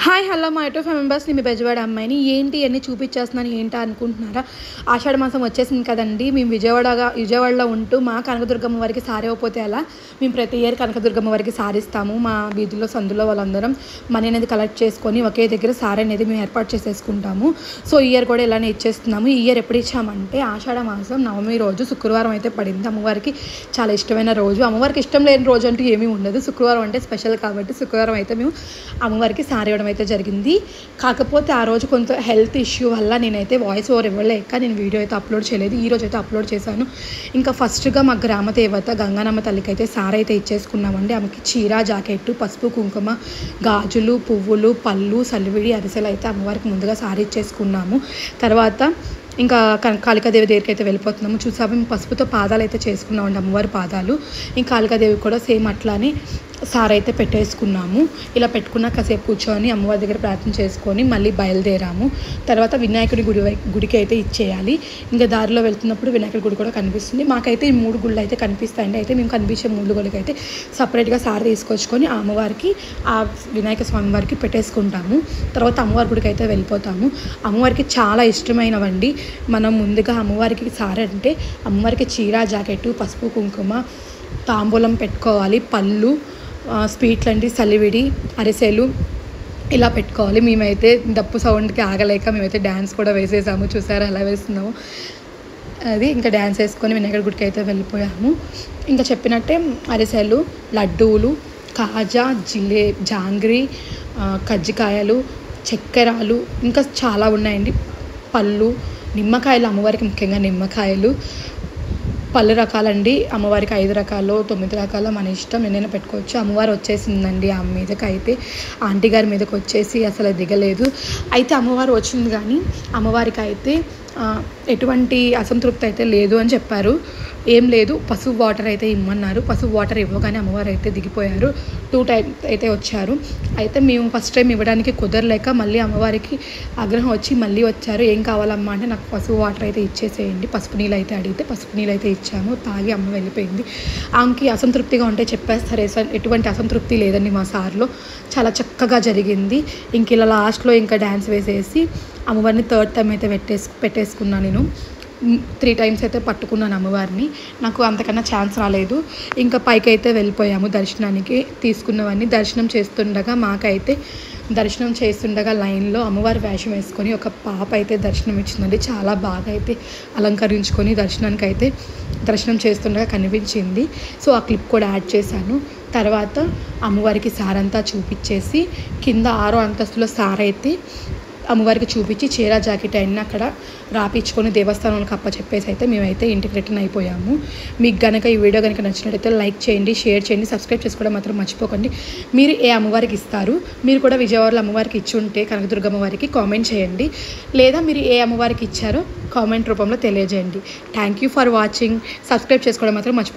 Hi hello మా YouTube members మీ బెజవాడ అమ్మాయిని ఏంటి అన్నీ చూపించేస్తున్నాను ఏంటా అనుకుంటున్నారా? ఆషాఢ మాసం వచ్చేసింది కదండి. మేము విజయవాడలో ఉంటూ మా కనకదుర్గమ్మ వారికి సారీ అయిపోతే అలా మేము ప్రతి ఇయర్ కనకదుర్గమ్మ వారికి సారీ ఇస్తాము. మా వీధిలో సందులో వాళ్ళందరం మనీ అనేది కలెక్ట్ చేసుకొని ఒకే దగ్గర సారీ అనేది మేము ఏర్పాటు చేసేసుకుంటాము. సో ఈ ఇయర్ కూడా ఇలానే ఇచ్చేస్తున్నాము. ఈ ఇయర్ ఎప్పుడు ఇచ్చామంటే ఆషాఢ మాసం నవమి రోజు శుక్రవారం అయితే పడింది. అమ్మవారికి చాలా ఇష్టమైన రోజు. అమ్మవారికి ఇష్టం లేని రోజు అంటూ ఏమీ ఉండదు. శుక్రవారం అంటే స్పెషల్ కాబట్టి శుక్రవారం అయితే మేము అమ్మవారికి సారీ ఇవ్వడం అయితే జరిగింది. కాకపోతే ఆ రోజు కొంత హెల్త్ ఇష్యూ వల్ల నేనైతే వాయిస్ ఓవర్ ఇవ్వలేక నేను వీడియో అయితే అప్లోడ్ చేయలేదు. ఈ రోజు అయితే అప్లోడ్ చేశాను. ఇంకా ఫస్ట్గా మా గ్రామ దేవత గంగానమ్మ తల్లికి అయితే సారీ అయితే ఇచ్చేసుకున్నామండి. ఆమెకి చీర జాకెట్టు పసుపు కుంకుమ గాజులు పువ్వులు పళ్ళు సలివిడి అరిసెలు అయితే అమ్మవారికి ముందుగా సారీ ఇచ్చేసుకున్నాము. తర్వాత ఇంకా కాళికాదేవి దగ్గరికి అయితే వెళ్ళిపోతున్నాము. చూసాము మేము పసుపుతో పాదాలు అయితే చేసుకున్నామండి, అమ్మవారి పాదాలు. ఇంకా కాళికాదేవి కూడా సేమ్ అట్లానే సారీ అయితే పెట్టేసుకున్నాము. ఇలా పెట్టుకున్న కాసేపు కూర్చొని అమ్మవారి దగ్గర ప్రార్థన చేసుకొని మళ్ళీ బయలుదేరాము. తర్వాత వినాయకుడి గుడికి అయితే ఇచ్చేయాలి. ఇంకా దారిలో వెళ్తున్నప్పుడు వినాయకుడి గుడి కూడా కనిపిస్తుంది. మాకైతే ఈ 3 గుళ్ళు అయితే కనిపిస్తాయండి. అయితే మేము కనిపించే 3 గుళ్ళకి అయితే సపరేట్గా సారీ తీసుకొచ్చుకొని ఆ అమ్మవారికి ఆ వినాయక స్వామి వారికి పెట్టేసుకుంటాము. తర్వాత అమ్మవారి గుడికి అయితే వెళ్ళిపోతాము. అమ్మవారికి చాలా ఇష్టమైనవండి. మనం ముందుగా అమ్మవారికి సారీ అంటే అమ్మవారికి చీర జాకెట్టు పసుపు కుంకుమ తాంబూలం పెట్టుకోవాలి. పళ్ళు స్వీట్లు అండి సలివిడి అరిసెలు ఇలా పెట్టుకోవాలి. మేమైతే డప్పు సౌండ్కి ఆగలేక మేమైతే డ్యాన్స్ కూడా వేసేసాము. చూసారా ఎలా వేస్తున్నాము అది. ఇంకా డ్యాన్స్ వేసుకొని వినాయకుడి గుడికి అయితే వెళ్ళిపోయాము. ఇంకా చెప్పినట్టే అరిసెలు లడ్డూలు కాజా జాంగ్రీ కజ్జికాయలు చక్కెరాలు ఇంకా చాలా ఉన్నాయండి. పళ్ళు నిమ్మకాయలు అమ్మవారికి ముఖ్యంగా నిమ్మకాయలు పళ్ళు రకాలండి. అమ్మవారికి 5 రకాలు 9 రకాలు మన ఇష్టం ఎన్నైనా పెట్టుకోవచ్చు. అమ్మవారు వచ్చేసిందండి ఆమె మీదకి అయితే ఆంటీ గారి మీదకి వచ్చేసి అసలు దిగలేదు. అయితే అమ్మవారు వచ్చింది కానీ అమ్మవారికి అయితే ఎటువంటి అసంతృప్తి అయితే లేదు అని చెప్పారు. ఏం లేదు, పసుపు వాటర్ అయితే ఇమ్మన్నారు. పసుపు వాటర్ ఇవ్వగానే అమ్మవారు అయితే దిగిపోయారు. 2 టైమ్స్ అయితే వచ్చారు. అయితే మేము ఫస్ట్ టైం ఇవ్వడానికి కుదరలేక మళ్ళీ అమ్మవారికి ఆగ్రహం వచ్చి మళ్ళీ వచ్చారు. ఏం కావాలమ్మా అంటే నాకు పసుపు వాటర్ అయితే ఇచ్చేసేయండి. పసుపు నీళ్ళు అయితే అడిగితే పసుపు నీళ్ళు అయితే ఇచ్చాము. తాగి అమ్మ వెళ్ళిపోయింది. ఆమెకి అసంతృప్తిగా ఉంటే చెప్పేస్తారు. ఎటువంటి అసంతృప్తి లేదండి మా సార్లో. చాలా చక్కగా జరిగింది. ఇంక ఇలా లాస్ట్లో ఇంకా డ్యాన్స్ వేసేసి అమ్మవారిని 3rd టైం అయితే పెట్టేసుకున్నాను. నేను 3 టైమ్స్ అయితే పట్టుకున్నాను అమ్మవారిని. నాకు అంతకన్నా ఛాన్స్ రాలేదు. ఇంకా పైకి అయితే వెళ్ళిపోయాము దర్శనానికి. తీసుకున్నవన్నీ దర్శనం చేస్తుండగా లైన్లో అమ్మవారి వేషం వేసుకొని ఒక పాప అయితే దర్శనం ఇచ్చిందండి. చాలా బాగా అయితే అలంకరించుకొని దర్శనం చేస్తుండగా కనిపించింది. సో ఆ క్లిప్ కూడా యాడ్ చేశాను. తర్వాత అమ్మవారికి సారంతా చూపించేసి కింద 6వ అంతస్తులో సారైతే అమ్మవారికి చూపించి చీర జాకెట్ అయినా అక్కడ రాపించుకొని దేవస్థానాలకు అప్పచెప్పేసి అయితే మేమైతే ఇంటికి రిటర్న్ అయిపోయాము. మీకు కనుక ఈ వీడియో కనుక నచ్చినట్టయితే లైక్ చేయండి, షేర్ చేయండి, సబ్స్క్రైబ్ చేసుకోవడం మాత్రం మర్చిపోకండి. మీరు ఏ అమ్మవారికి ఇస్తారు? మీరు కూడా విజయవాడలో అమ్మవారికి ఇచ్చి ఉంటే కనకదుర్గమ్మ వారికి కామెంట్ చేయండి. లేదా మీరు ఏ అమ్మవారికి ఇచ్చారో కామెంట్ రూపంలో తెలియజేయండి. Thank you for watching. Subscribe చేసుకోవడం మాత్రం మర్చిపోకండి.